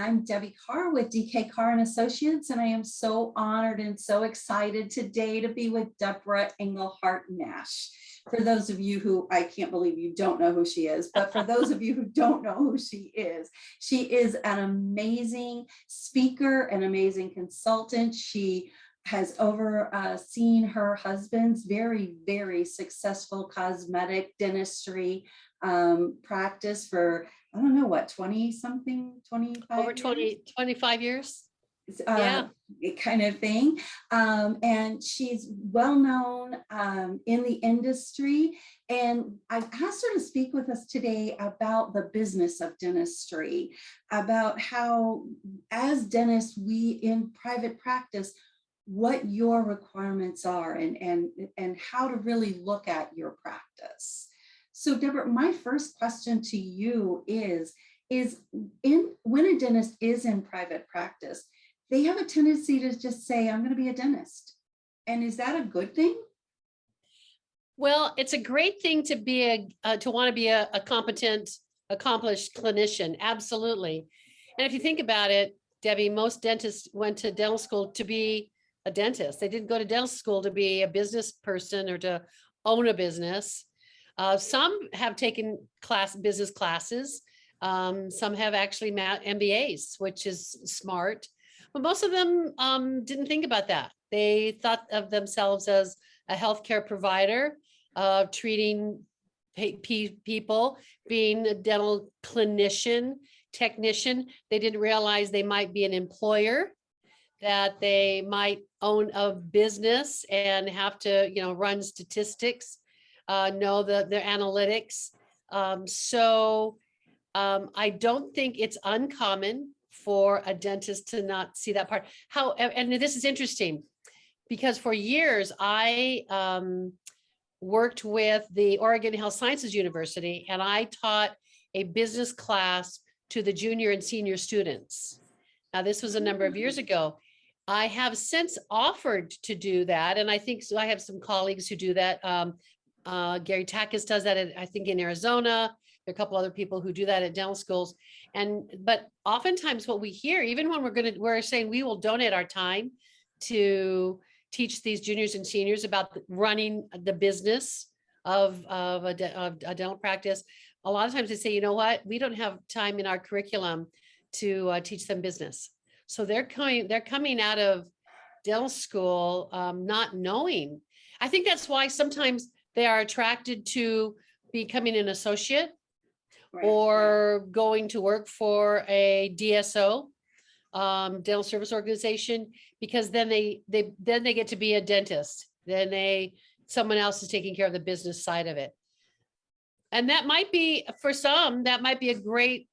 I'm Debbie Carr with DK Carr and Associates, and I am so honored and so excited today to be with Debra Englehardt Nash. For those of you who, I can't believe you don't know who she is, but for those of you who don't know who she is an amazing speaker, an amazing consultant. She has overseen her husband's very, very successful cosmetic dentistry practice for, I don't know what, 20 something, 25 over 20, 25 years. Yeah. Kind of thing. And she's well known in the industry. And I've asked her to speak with us today about the business of dentistry, about how, as dentists, we in private practice, what your requirements are and how to really look at your practice. So Debra, my first question to you is when a dentist is in private practice, they have a tendency to just say, I'm going to be a dentist. And is that a good thing? Well, it's a great thing to be to want to be a competent, accomplished clinician. Absolutely. And if you think about it, Debbie, most dentists went to dental school to be a dentist. They didn't go to dental school to be a business person or to own a business. Some have taken business classes. Some have actually MBAs, which is smart. But most of them didn't think about that. They thought of themselves as a healthcare provider, treating people, being a dental clinician, technician. They didn't realize they might be an employer, that they might own a business and have to, run statistics, know their analytics. So I don't think it's uncommon for a dentist to not see that part. However, and this is interesting because for years I worked with the Oregon Health Sciences University, and I taught a business class to the junior and senior students. Now, this was a number of years ago. I have since offered to do that, and I think so. I have some colleagues who do that. Gary Takis does that, I think, in Arizona. There are a couple other people who do that at dental schools. But oftentimes what we hear, even when we're saying we will donate our time to teach these juniors and seniors about running the business of a dental practice, a lot of times they say, you know what, we don't have time in our curriculum to teach them business. So they're coming out of dental school not knowing. I think that's why sometimes they are attracted to becoming an associate, right, or going to work for a DSO, dental service organization, because then they get to be a dentist. Then someone else is taking care of the business side of it. And that might be, for some, that might be a great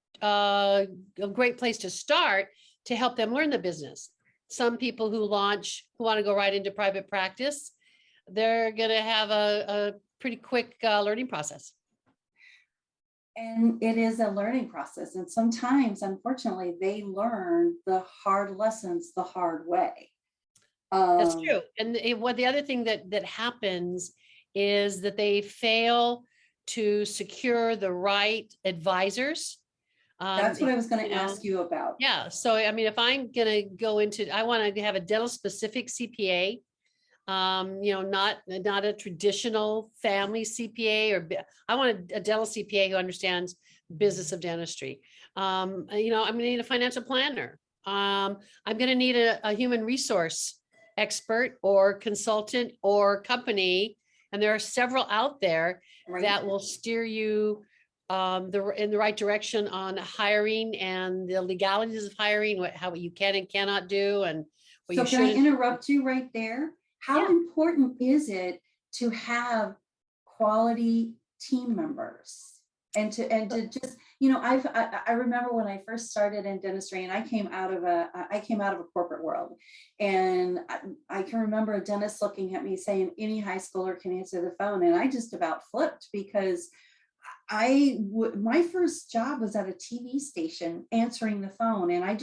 place to start to help them learn the business. Some people who want to go right into private practice, they're going to have a pretty quick learning process. And it is a learning process. And sometimes, unfortunately, they learn the hard lessons the hard way. That's true. And what the other thing that happens is that they fail to secure the right advisors. That's what I was going to ask you about. Yeah. So, I mean, if I'm going to go into, I want to have a dental specific CPA, not a traditional family CPA, or I want a dental CPA who understands business of dentistry. I'm going to need a financial planner. I'm going to need a human resource expert or consultant or company. And there are several out there, right, that will steer you in the right direction on hiring and the legalities of hiring, how you can and cannot do. And so can I interrupt you right there? How important is it to have quality team members and to just, I remember when I first started in dentistry, and I came out of a corporate world, and I can remember a dentist looking at me saying, any high schooler can answer the phone. And I just about flipped, because my first job was at a TV station answering the phone, and I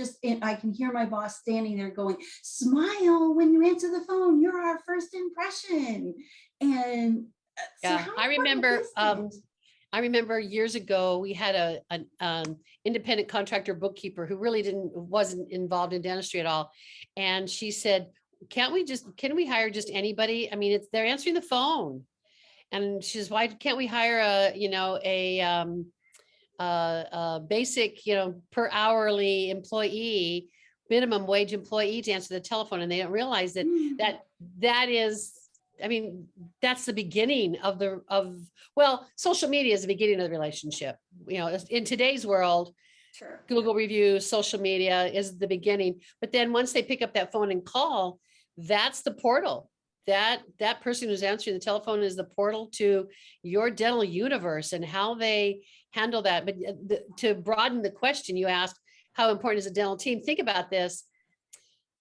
can hear my boss standing there going, smile when you answer the phone, you're our first impression. And yeah, so I remember I remember years ago, we had an independent contractor bookkeeper who really wasn't involved in dentistry at all. And she said, can we hire just anybody? I mean, they're answering the phone. And she says, why can't we hire a basic, per hourly employee, minimum wage employee to answer the telephone? And they don't realize that is, I mean, that's the beginning well, social media is the beginning of the relationship. In today's world, Sure. Google reviews, social media is the beginning. But then once they pick up that phone and call, that's the portal. That person who's answering the telephone is the portal to your dental universe and how they handle that. But to broaden the question you asked, how important is a dental team? Think about this.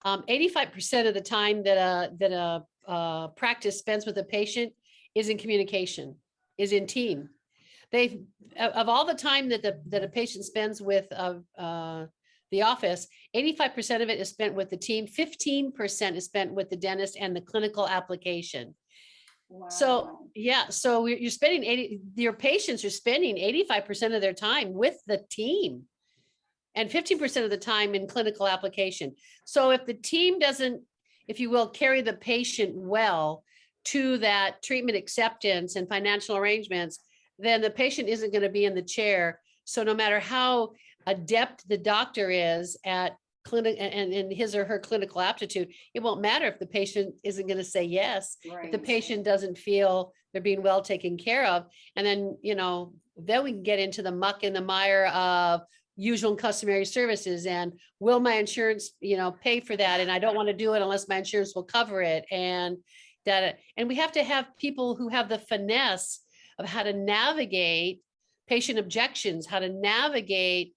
85% of the time that a practice spends with a patient is in communication, is in team. Of all the time that a patient spends with the office, 85% of it is spent with the team, 15% is spent with the dentist and the clinical application. Wow. So yeah, so you're spending your patients are spending 85% of their time with the team and 15% of the time in clinical application. So if the team doesn't, if you will, carry the patient well to that treatment acceptance and financial arrangements, then the patient isn't going to be in the chair. So no matter how adept the doctor is at clinic and his or her clinical aptitude, it won't matter if the patient isn't going to say yes, Right. if the patient doesn't feel they're being well taken care of. And then, then we can get into the muck and the mire of usual and customary services and will my insurance, pay for that? And I don't want to do it unless my insurance will cover it. And we have to have people who have the finesse of how to navigate patient objections, how to navigate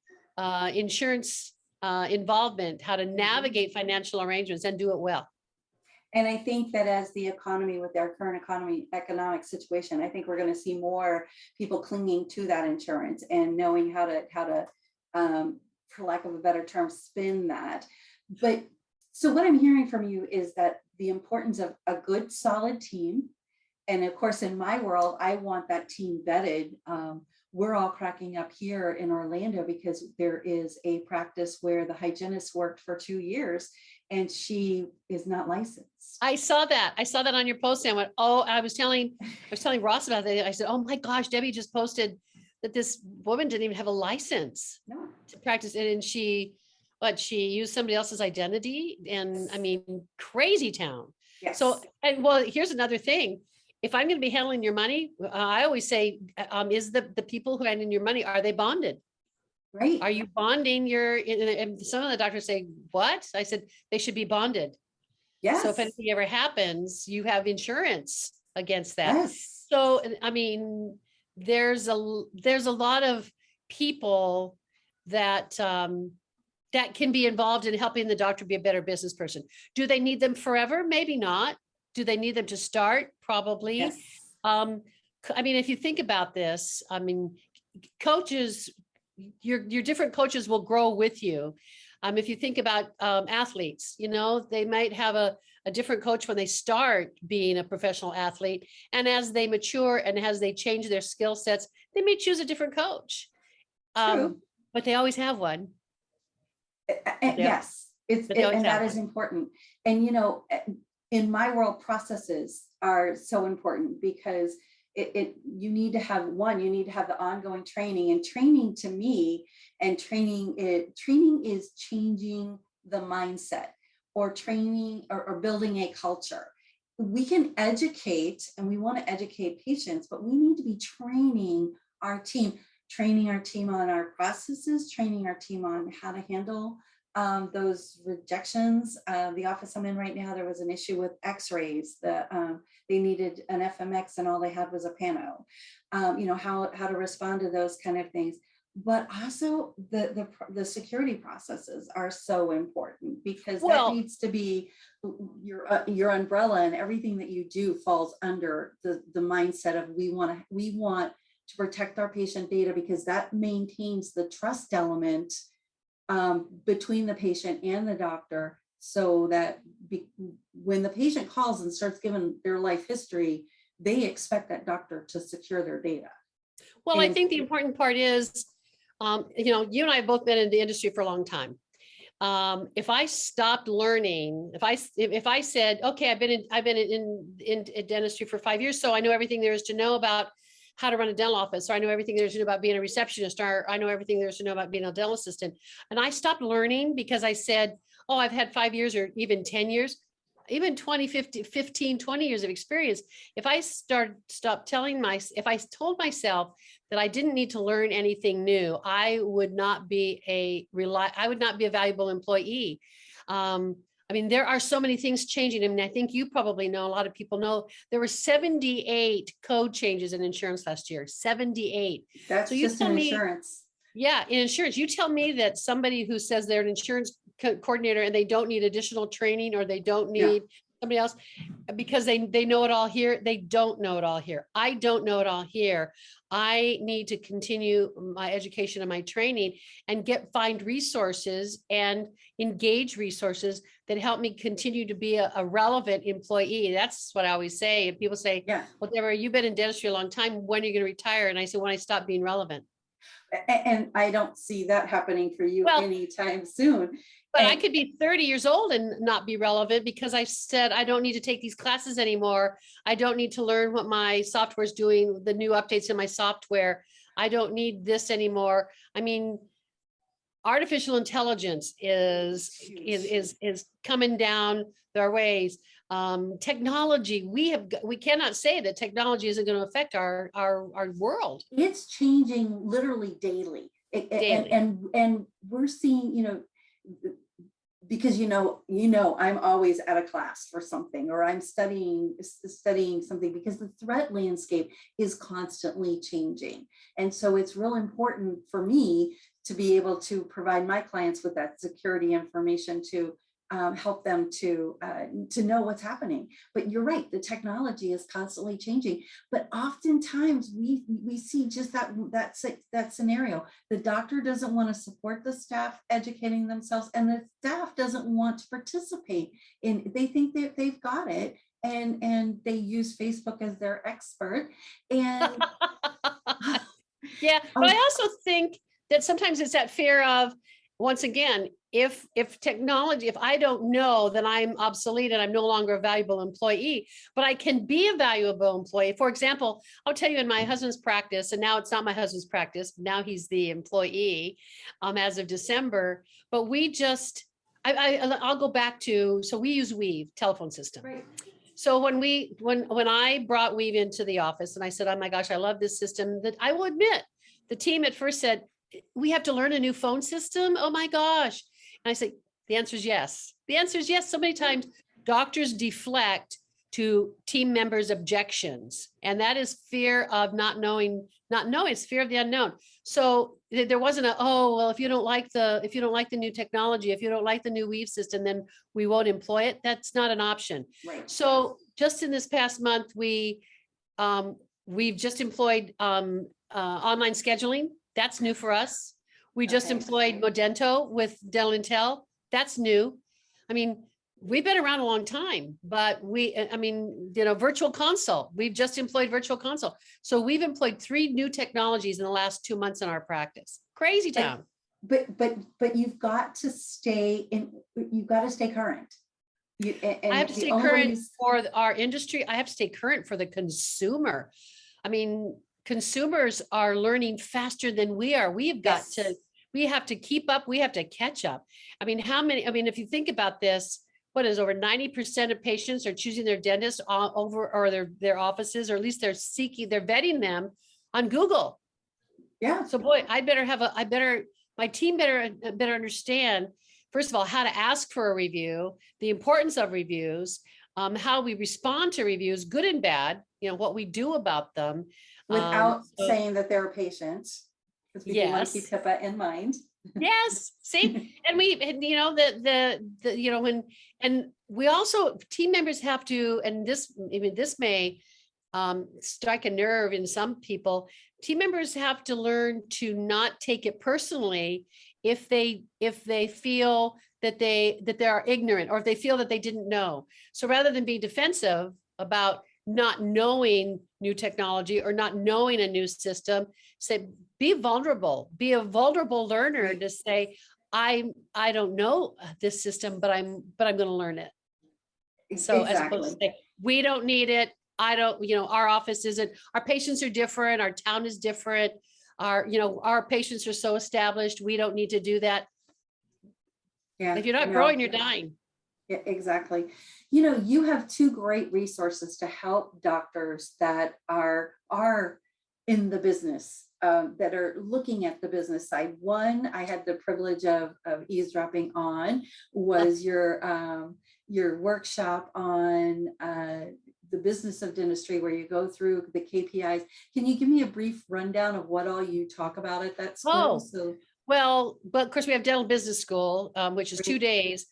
insurance involvement, how to navigate financial arrangements and do it well. And I think that as the economy, with our current economic situation, I think we're going to see more people clinging to that insurance and knowing how to, for lack of a better term, spin that. But so what I'm hearing from you is that the importance of a good, solid team. And of course, in my world, I want that team vetted. We're all cracking up here in Orlando because there is a practice where the hygienist worked for 2 years and she is not licensed. I saw that on your post. And I went, oh, I was telling Ross about that. I said, oh my gosh, Debbie just posted that this woman didn't even have a license to practice. And she used somebody else's identity. And I mean, crazy town. Yes. So, and well, here's another thing. If I'm going to be handling your money, I always say, is the people who handle your money, are they bonded? Right. Are you bonding and some of the doctors say, what? I said, they should be bonded. Yes. So if anything ever happens, you have insurance against that. Yes. So, I mean, there's a lot of people that, that can be involved in helping the doctor be a better business person. Do they need them forever? Maybe not. Do they need them to start? Probably. Yes. I mean, if you think about this, I mean, coaches, your different coaches will grow with you. If you think about athletes, they might have a different coach when they start being a professional athlete. And as they mature and as they change their skill sets, they may choose a different coach. True. But they always have one. Yes, and that is important. And, in my world, processes are so important because you need to have the ongoing training, and training to me, and training is changing the mindset, or training or building a culture. We can educate and we want to educate patients, but we need to be training our team on our processes, training our team on how to handle those rejections. The office I'm in right now, there was an issue with x-rays that they needed an FMX and all they had was a pano. How to respond to those kind of things. But also the security processes are so important because that needs to be your umbrella, and everything that you do falls under the mindset of we want to protect our patient data, because that maintains the trust element between the patient and the doctor, so that when the patient calls and starts giving their life history, they expect that doctor to secure their data. Well, I think the important part is, you know, you and I have both been in the industry for a long time. If I stopped learning, if I said, okay, I've been in dentistry for 5 years, so I know everything there is to know about how to run a dental office, or I know everything there is to know about being a receptionist, or I know everything there is to know about being a dental assistant. And I stopped learning because I said, oh, I've had 5 years or even 10 years, even 20, 50, 15, 20 years of experience. If I if I told myself that I didn't need to learn anything new, I would not be a valuable employee. I mean, there are so many things changing. I mean, I think you probably know, a lot of people know, there were 78 code changes in insurance last year, 78. That's so you just tell in me, insurance. yeah, in insurance, you tell me that somebody who says they're an insurance coordinator and they don't need additional training, or they don't need somebody else because they know it all here. They don't know it all here. I don't know it all here. I need to continue my education and my training and find resources and engage resources that help me continue to be a relevant employee. That's what I always say. And people say, well, Debra, you've been in dentistry a long time. When are you going to retire? And I say, when I stop being relevant. And I don't see that happening for you anytime soon. But I could be 30 years old and not be relevant because I said, I don't need to take these classes anymore. I don't need to learn what my software is doing, the new updates in my software. I don't need this anymore. I mean, artificial intelligence is coming down their ways. Technology, we cannot say that technology isn't going to affect our world. It's changing literally daily. And we're seeing, you know, because I'm always at a class for something, or I'm studying something, because the threat landscape is constantly changing. And so it's real important for me to be able to provide my clients with that security information to help them to know what's happening. But you're right, the technology is constantly changing. But oftentimes we see just that scenario. The doctor doesn't want to support the staff educating themselves, and the staff doesn't want to participate in. They think that they've got it, and they use Facebook as their expert. And yeah, but I also think that sometimes it's that fear of, once again, if technology, if I don't know, then I'm obsolete and I'm no longer a valuable employee, but I can be a valuable employee. For example, I'll tell you, in my husband's practice, and now it's not my husband's practice, now he's the employee as of December, but we just, I'll go back to, so we use Weave telephone system. right. So when I brought Weave into the office and I said, oh my gosh, I love this system, that I will admit, the team at first said, we have to learn a new phone system. Oh my gosh. And I say, the answer is yes. The answer is yes. So many times doctors deflect to team members' objections. And that is fear of not knowing, it's fear of the unknown. So there wasn't if you don't like the new technology, if you don't like the new Weave system, then we won't employ it. That's not an option. Right. So just in this past month, we've just employed online scheduling. That's new for us. We just employed Modento with Dental Intel. That's new. I mean, we've been around a long time, but virtual consult. We've just employed virtual consult. So we've employed 3 new technologies in the last 2 months in our practice. Crazy town. But you've got to stay current. I have to stay current for our industry. I have to stay current for the consumer. I mean, consumers are learning faster than we are. We have to keep up. We have to catch up. I mean, if you think about this, what is over 90% of patients are choosing their dentist or their offices, or at least they're vetting them on Google. Yeah. So boy, my team better understand, first of all, how to ask for a review, the importance of reviews, how we respond to reviews, good and bad, what we do about them. Without saying that they're a patient, because we do want to keep HIPAA in mind. Yes, see, and we also, team members have to, and this may strike a nerve in some people. Team members have to learn to not take it personally if they feel that they are ignorant, or if they feel that they didn't know. So rather than be defensive about not knowing new technology or not knowing a new system. Say, be be a vulnerable learner to say, I don't know this system, but I'm going to learn it. So as opposed to say, we don't need it. I don't, our office isn't, our patients are different. Our town is different. Our patients are so established. We don't need to do that. Yeah. If you're not growing, you're dying. Yeah, exactly. You have two great resources to help doctors that are in the business, that are looking at the business side. One, I had the privilege of eavesdropping on was your workshop on the business of dentistry, where you go through the KPIs. Can you give me a brief rundown of what all you talk about at that school? Well, but of course we have dental business school, which is 2 days.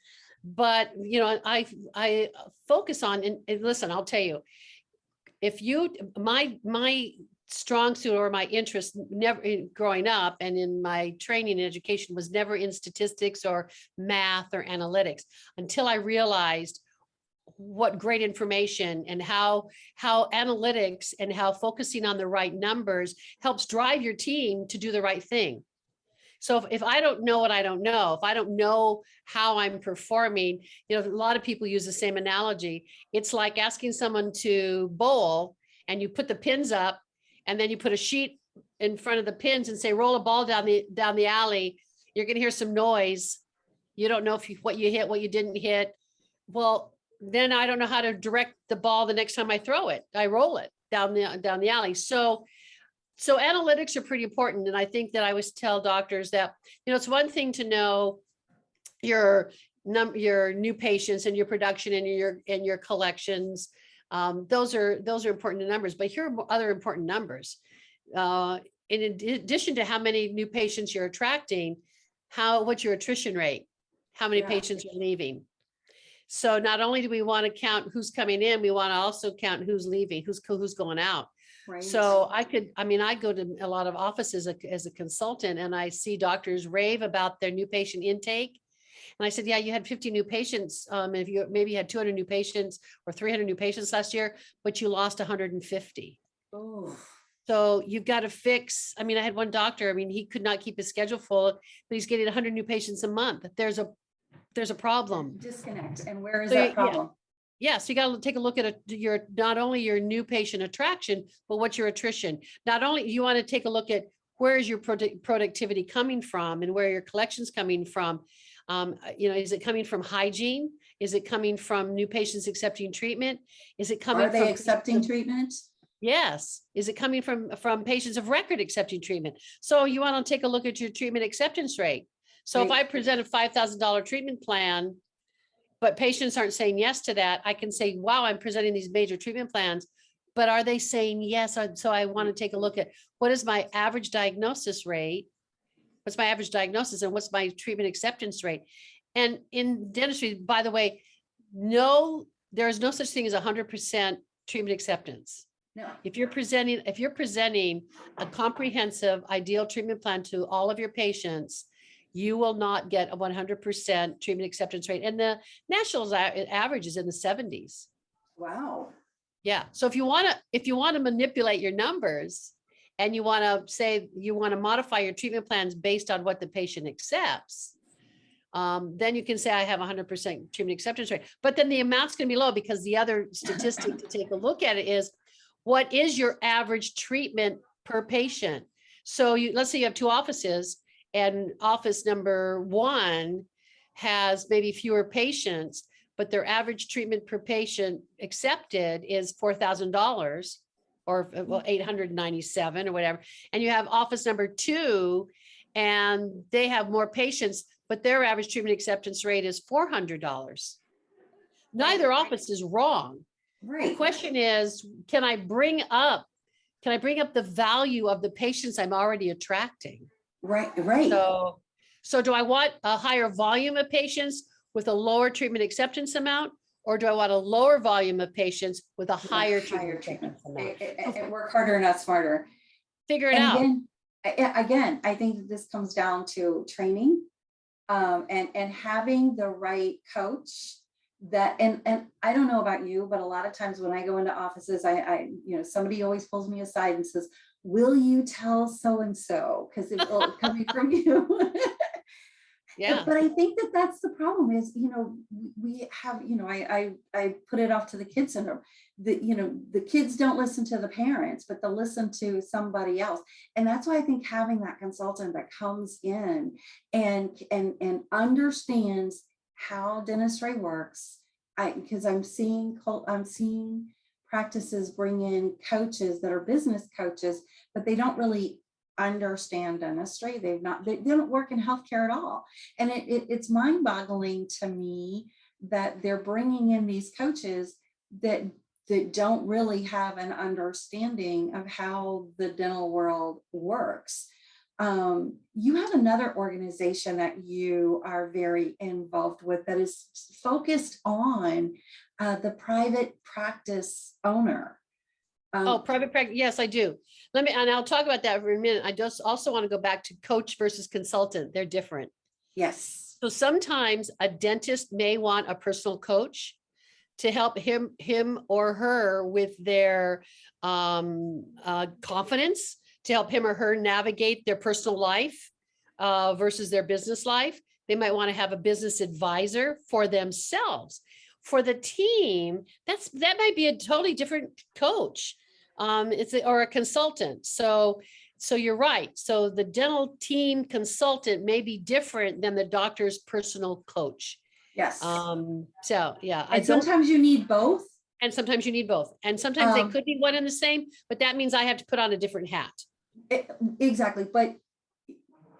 But, I focus on, and listen, I'll tell you, if my strong suit or my interest never growing up and in my training and education was never in statistics or math or analytics until I realized what great information and how analytics and how focusing on the right numbers helps drive your team to do the right thing. So if I don't know what I don't know, if I don't know how I'm performing, a lot of people use the same analogy. It's like asking someone to bowl and you put the pins up and then you put a sheet in front of the pins and say, roll a ball down the alley. You're going to hear some noise. You don't know what you hit, what you didn't hit. Well, then I don't know how to direct the ball the next time I throw it. I roll it down the alley. So analytics are pretty important. And I think that I always tell doctors that, it's one thing to know your new patients and your production and your collections. Those are important numbers, but here are other important numbers. In addition to how many new patients you're attracting, what's your attrition rate? How many patients are leaving? So not only do we want to count who's coming in, we want to also count who's leaving, who's going out. Right. So I go to a lot of offices as a consultant, and I see doctors rave about their new patient intake. And I said, yeah, you had 50 new patients. If you maybe had 200 new patients or 300 new patients last year, but you lost 150. Oh. So you've got to fix. I had one doctor, he could not keep his schedule full, but he's getting 100 new patients a month. There's a problem. Disconnect. And where is that problem? Yeah, so you got to take a look at not only your new patient attraction, but what's your attrition. Not only you want to take a look at where is your productivity coming from and where your collections coming from. Is it coming from hygiene? Is it coming from new patients accepting treatment? Is it coming from accepting treatment? Yes. Is it coming from patients of record accepting treatment? So you want to take a look at your treatment acceptance rate. So if I present a $5,000 treatment plan, but patients aren't saying yes to that, I can say, wow, I'm presenting these major treatment plans, but are they saying yes? So I want to take a look at what is my average diagnosis rate? What's my average diagnosis and what's my treatment acceptance rate? And in dentistry, by the way, there is no such thing as 100% treatment acceptance. No. If you're presenting a comprehensive ideal treatment plan to all of your patients, you will not get a 100% treatment acceptance rate. And the national average is in the 70s. Wow. Yeah. So if you want to manipulate your numbers and you want to say you want to modify your treatment plans based on what the patient accepts, then you can say I have 100% treatment acceptance rate. But then the amount's going to be low because the other statistic to take a look at it is what is your average treatment per patient? So let's say you have two offices. And office number 1 has maybe fewer patients, but their average treatment per patient accepted is $4,000 or $897 or whatever. And you have office number 2 and they have more patients, but their average treatment acceptance rate is $400. Neither office is wrong. Right. The question is, can I bring up the value of the patients I'm already attracting? Right. So do I want a higher volume of patients with a lower treatment acceptance amount, or do I want a lower volume of patients with a higher treatment amount? And work harder, not smarter. Figure it out. Again, I think that this comes down to training, and having the right coach that, and I don't know about you, but a lot of times when I go into offices, somebody always pulls me aside and says, will you tell so and so, because it's coming from you. Yeah. But I think that that's the problem is, we have, I put it off to the kid syndrome. The kids don't listen to the parents, but they'll listen to somebody else. And that's why I think having that consultant that comes in and understands how dentistry works, because I'm seeing practices bring in coaches that are business coaches, but they don't really understand dentistry. They don't work in healthcare at all. And it's mind-boggling to me that they're bringing in these coaches that don't really have an understanding of how the dental world works. You have another organization that you are very involved with that is focused on the private practice owner. Private practice. Yes, I do. And I'll talk about that for a minute. I just also want to go back to coach versus consultant. They're different. Yes. So sometimes a dentist may want a personal coach to help him or her with their confidence, to help him or her navigate their personal life versus their business life. They might want to have a business advisor for themselves. For the team, that might be a totally different coach. Or a consultant. So you're right. So the dental team consultant may be different than the doctor's personal coach. Yes. So yeah. And sometimes you need both. And sometimes you need both. And sometimes they could be one and the same, but that means I have to put on a different hat. Exactly. But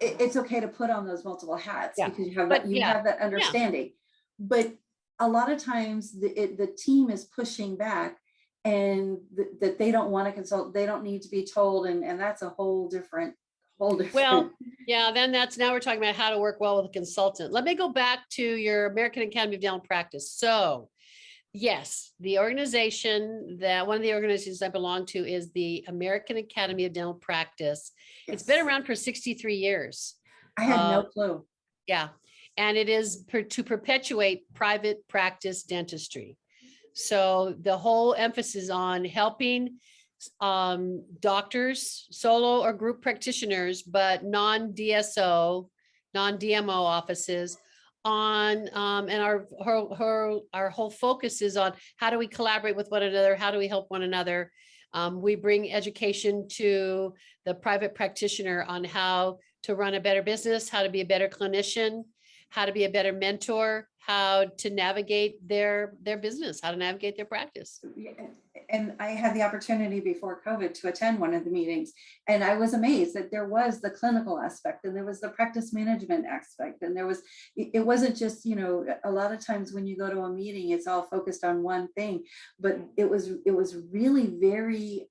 it's okay to put on those multiple hats because you have that understanding. Yeah. But a lot of times the team is pushing back and that they don't want to consult, they don't need to be told. And that's a whole different. Well, yeah, then now we're talking about how to work well with a consultant. Let me go back to your American Academy of Dental Practice. So yes, one of the organizations I belong to is the American Academy of Dental Practice. Yes. It's been around for 63 years. I had no clue. Yeah. And it is to perpetuate private practice dentistry. So the whole emphasis on helping doctors, solo or group practitioners, but non-DSO, non-DMO offices on, and our whole focus is on how do we collaborate with one another? How do we help one another? We bring education to the private practitioner on how to run a better business, how to be a better clinician, how to be a better mentor, how to navigate their business, how to navigate their practice. And I had the opportunity before COVID to attend one of the meetings, and I was amazed that there was the clinical aspect and there was the practice management aspect. And it wasn't just, a lot of times when you go to a meeting, it's all focused on one thing, but it was really very,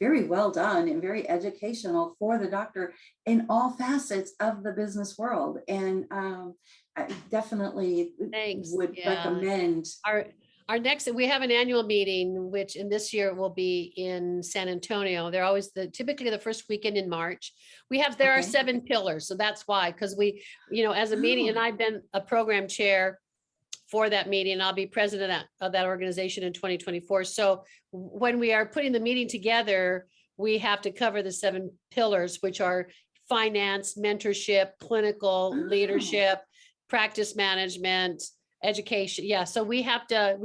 very well done and very educational for the doctor in all facets of the business world. And I definitely would recommend. Our next, we have an annual meeting, which in this year will be in San Antonio. They're always typically the first weekend in March. There are 7 pillars. So that's why, because we, as a meeting, and I've been a program chair for that meeting. I'll be president of that organization in 2024. So when we are putting the meeting together, we have to cover the 7 pillars, which are finance, mentorship, clinical leadership, practice management, education. Yeah. So we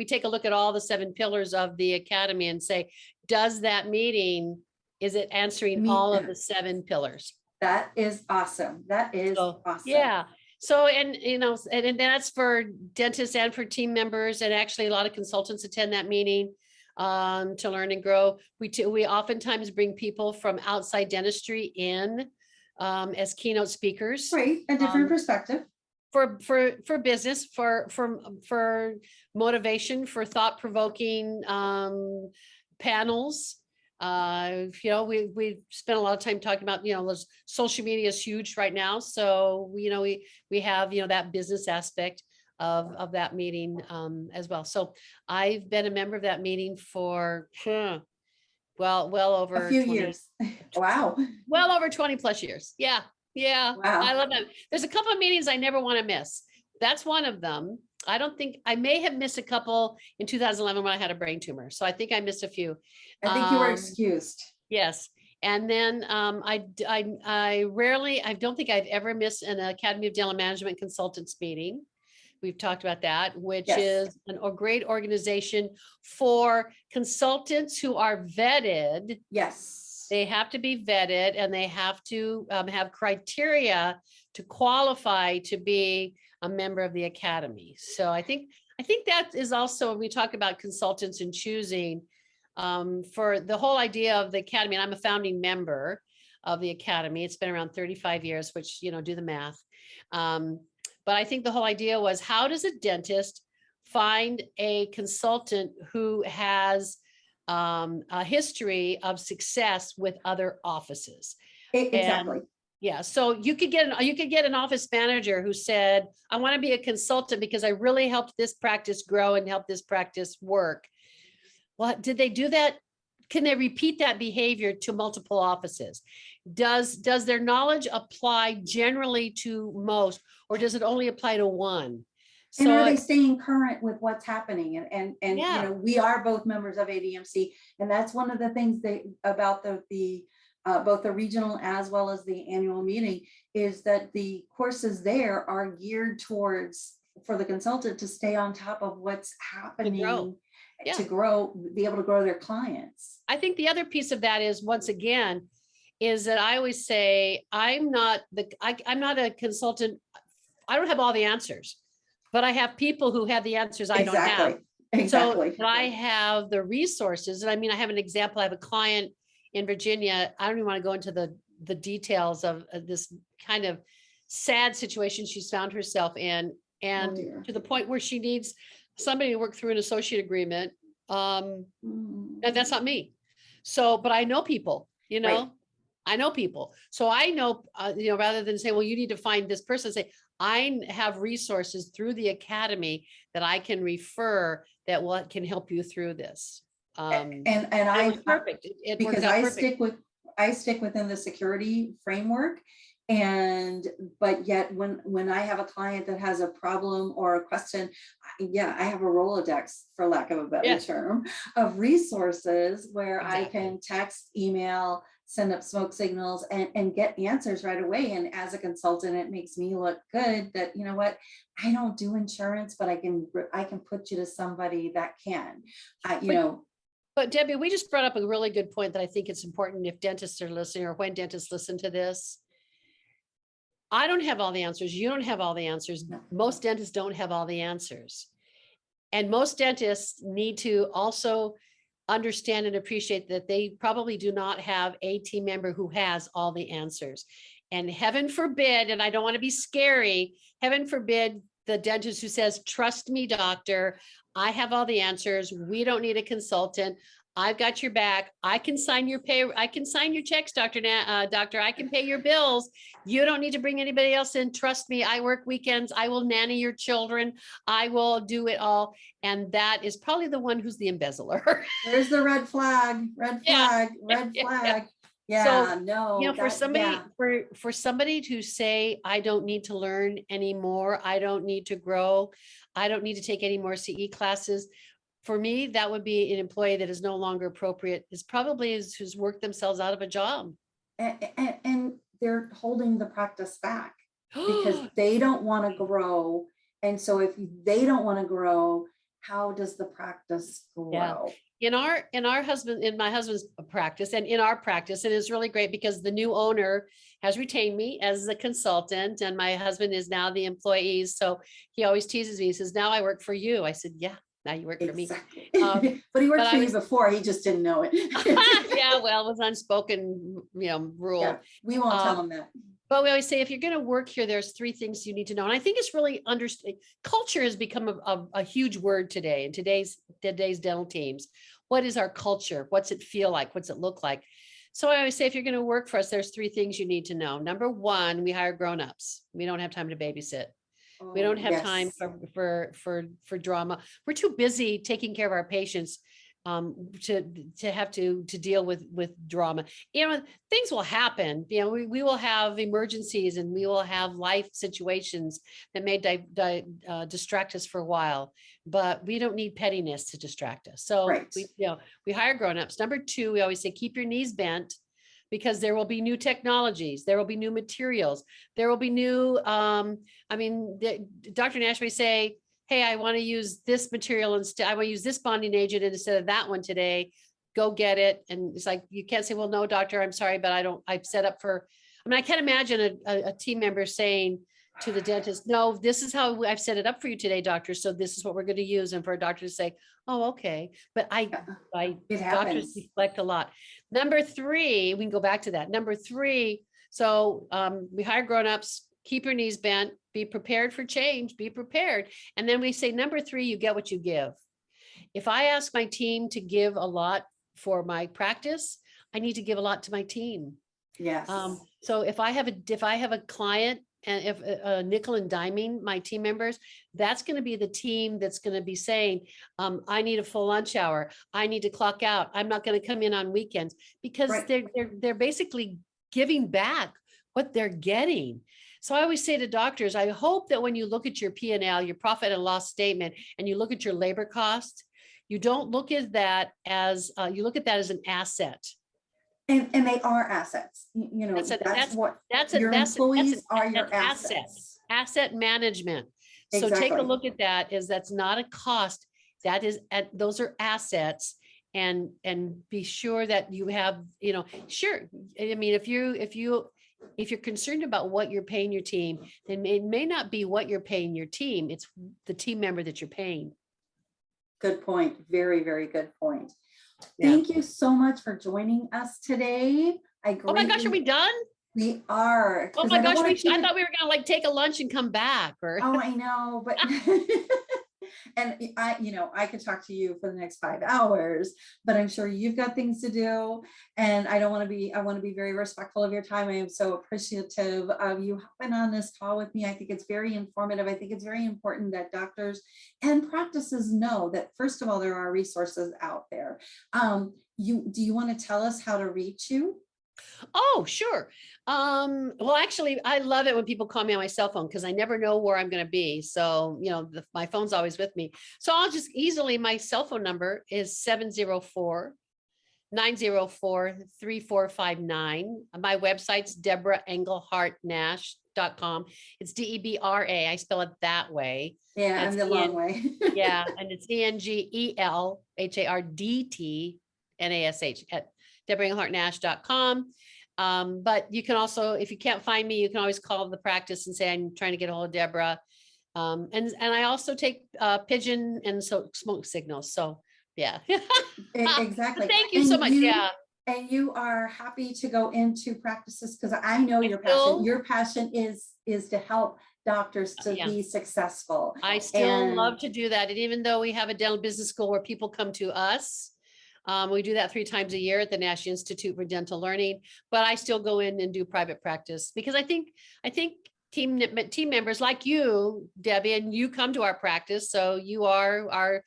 take a look at all the 7 pillars of the academy and say, is it answering all of the 7 pillars? That is awesome. Awesome. Yeah. So, and that's for dentists and for team members. And actually a lot of consultants attend that meeting to learn and grow. We oftentimes bring people from outside dentistry in as keynote speakers. Right. A different perspective. For business, for motivation, for thought-provoking panels. We spent a lot of time talking about, social media is huge right now. So, we have, that business aspect of that meeting as well. So I've been a member of that meeting for, well over a few years. Wow. Well over 20 plus years. Yeah. Wow. I love them. There's a couple of meetings I never want to miss. That's one of them. I don't think, I may have missed a couple in 2011 when I had a brain tumor. So I think I missed a few. I think you were Um, excused. Yes. And then I rarely, I don't think I've ever missed an Academy of Dental Management Consultants meeting. We've talked about that, which Yes. is a great organization for consultants who are vetted. Yes. They have to be vetted and they have to have criteria to qualify to be a member of the academy. So I think that is also, when we talk about consultants and choosing, for the whole idea of the academy, and I'm a founding member of the academy. It's been around 35 years, which, do the math. But I think the whole idea was, how does a dentist find a consultant who has a history of success with other offices? Exactly. And yeah, so you could get an office manager who said, I want to be a consultant because I really helped this practice grow and help this practice work. Well, did they do that? Can they repeat that behavior to multiple offices? Does their knowledge apply generally to most, or does it only apply to one? And So are they staying current with what's happening? And yeah, we are both members of ADMC, and that's one of the things about the both the regional as well as the annual meeting, is that the courses there are geared towards, for the consultant to stay on top of what's happening, yeah. to grow, be able to grow their clients. I think the other piece of that is, once again, is that I always say, I'm not a consultant. I don't have all the answers, but I have people who have the answers I don't have. Exactly. So I have the resources. And I mean, I have an example. I have a client in Virginia. I don't even want to go into the details of this kind of sad situation she's found herself in. And to the point where she needs somebody to work through an associate agreement. And that's not me. So, but I know people, Right. I know people. So I know, rather than say, well, you need to find this person, say, I have resources through the academy that I can refer that can help you through this. And it was perfect. It because worked out I perfect. stick within the security framework. But yet when I have a client that has a problem or a question, I have a Rolodex, for lack of a better term, of resources where I can text, email, send up smoke signals and get answers right away. And as a consultant, it makes me look good that, you know what, I don't do insurance, but I can put you to somebody that can, But Debbie, we just brought up a really good point that I think it's important if dentists are listening, or when dentists listen to this. I don't have all the answers. You don't have all the answers. No. Most dentists don't have all the answers. And most dentists need to also understand and appreciate that they probably do not have a team member who has all the answers. And heaven forbid, and I don't want to be scary, heaven forbid the dentist who says, trust me, doctor, I have all the answers. We don't need a consultant. I've got your back. I can sign your checks, doctor. I can pay your bills. You don't need to bring anybody else in. Trust me, I work weekends. I will nanny your children. I will do it all. And that is probably the one who's the embezzler. There's the red flag, red flag. Yeah, so, no. For somebody to say, I don't need to learn anymore. I don't need to grow. I don't need to take any more CE classes. For me, that would be an employee that is no longer appropriate, who's worked themselves out of a job. And they're holding the practice back because they don't want to grow. And so if they don't want to grow, how does the practice grow? Yeah. In my husband's practice and in our practice, and it's really great because the new owner has retained me as a consultant and my husband is now the employee. So he always teases me. He says, now I work for you. I said, yeah. Now you work for me. But he worked for you before, he just didn't know it. Yeah, well, it was unspoken, rule. Yeah, we won't tell him that. But we always say, if you're going to work here, there's 3 things you need to know. And I think it's really culture has become a huge word today in today's dental teams. What is our culture? What's it feel like? What's it look like? So I always say, if you're going to work for us, there's 3 things you need to know. Number 1, we hire grownups. We don't have time to babysit. We don't have time for drama. We're too busy taking care of our patients to have to deal with drama. Things will happen. We will have emergencies, and we will have life situations that may distract us for a while, but we don't need pettiness to distract us. So Right. we hire grownups. Number two, we always say, keep your knees bent, because there will be new technologies, there will be new materials, there will be new, Dr. Nash may say, hey, I want to use this material instead, I want to use this bonding agent instead of that one today, go get it. And it's like, you can't say, well, no, doctor, I'm sorry, but I've set up for, I can't imagine a team member saying to the dentist, no, this is how I've set it up for you today, doctor, so this is what we're going to use. And for a doctor to say, oh, okay. But doctors reflect a lot. Number three, we can go back to that. Number three, so we hire grownups, keep your knees bent, be prepared for change, be prepared. And then we say, number three, you get what you give. If I ask my team to give a lot for my practice, I need to give a lot to my team. Yes. So if I have a client, and if nickel and diming my team members, that's going to be the team that's going to be saying, I need a full lunch hour, I need to clock out, I'm not going to come in on weekends, because they're basically giving back what they're getting. So I always say to doctors, I hope that when you look at your P&L, your profit and loss statement, and you look at your labor cost, you don't look at that as you look at that as an asset. And they are assets. Your employees are your assets. Asset management. So Exactly. take a look at that, that's not a cost. That is, those are assets, and be sure that you have, sure. If you're concerned about what you're paying your team, then it may not be what you're paying your team. It's the team member that you're paying. Good point. Very, very good point. Yeah. Thank you so much for joining us today. Oh my gosh, are we done? We are. Oh my gosh, I thought we were gonna take a lunch and come back. Oh, I know, but and I could talk to you for the next 5 hours, but I'm sure you've got things to do, and I want to be very respectful of your time. I am so appreciative of you hopping on this call with me. I think it's very informative. I think it's very important that doctors and practices know that, first of all, there are resources out there. Do you want to tell us how to reach you? Oh, sure. Well, actually, I love it when people call me on my cell phone, because I never know where I'm going to be. So, my phone's always with me. So I'll just my cell phone number is 704-904-3459. My website's DebraEnglehartNash.com. It's Debra. I spell it that way. Yeah, and the long way. Yeah, and it's ENGELHARDTNASH at DebraEnglehartNash.com. But you can also, if you can't find me, you can always call the practice and say, I'm trying to get a hold of Debra. And I also take pigeon and smoke signals. So yeah. Exactly. Thank you so much. Yeah. And you are happy to go into practices, because I know your passion is to help doctors to be successful. I still love to do that. And even though we have a dental business school where people come to us, we do that 3 times a year at the Nash Institute for Dental Learning, but I still go in and do private practice, because I think team members like you, Debbie, and you come to our practice, so you are our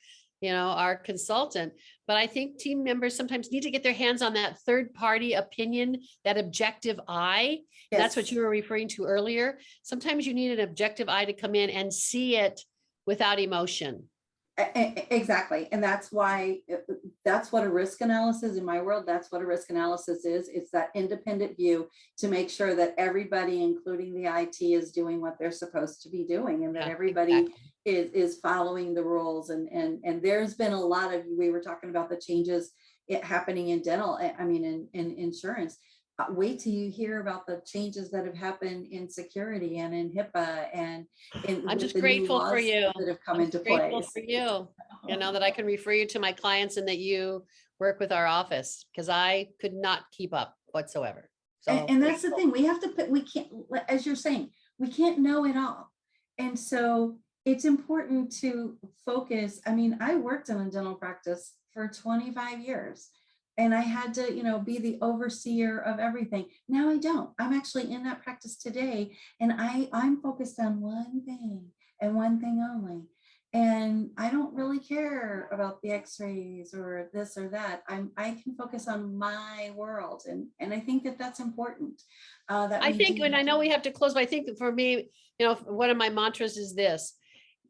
consultant. But I think team members sometimes need to get their hands on that third party opinion, that objective eye. Yes. That's what you were referring to earlier. Sometimes you need an objective eye to come in and see it without emotion. Exactly. And that's what a risk analysis in my world, that's what a risk analysis is. It's that independent view to make sure that everybody, including the IT, is doing what they're supposed to be doing, and that everybody is following the rules. And there's been a lot of, we were talking about the changes happening in dental, in insurance. Wait till you hear about the changes that have happened in security and in HIPAA and I'm just grateful for you that have come into place. Grateful for you, that I can refer you to my clients and that you work with our office, because I could not keep up whatsoever. So, and that's the thing, we can't, as you're saying, we can't know it all. And so it's important to focus. I worked in a dental practice for 25 years. And I had to, be the overseer of everything. Now I don't. I'm actually in that practice today, and I'm focused on one thing and one thing only, and I don't really care about the x-rays or this or that. I can focus on my world. And I think that that's important. That I we think, do. and I know we have to close, but I think that for me, one of my mantras is this: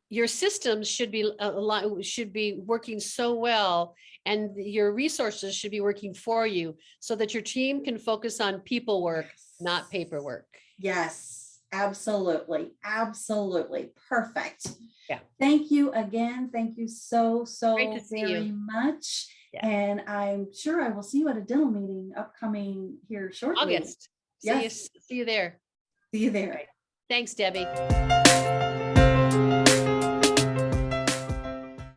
your systems should be working so well, and your resources should be working for you so that your team can focus on people work, not paperwork. Yes, absolutely. Absolutely. Perfect. Yeah. Thank you again. Thank you so Great to see very you. much. Yeah. And I'm sure I will see you at a dental meeting upcoming here shortly. August. Yes. See you there. See you there. Thanks, Debbie.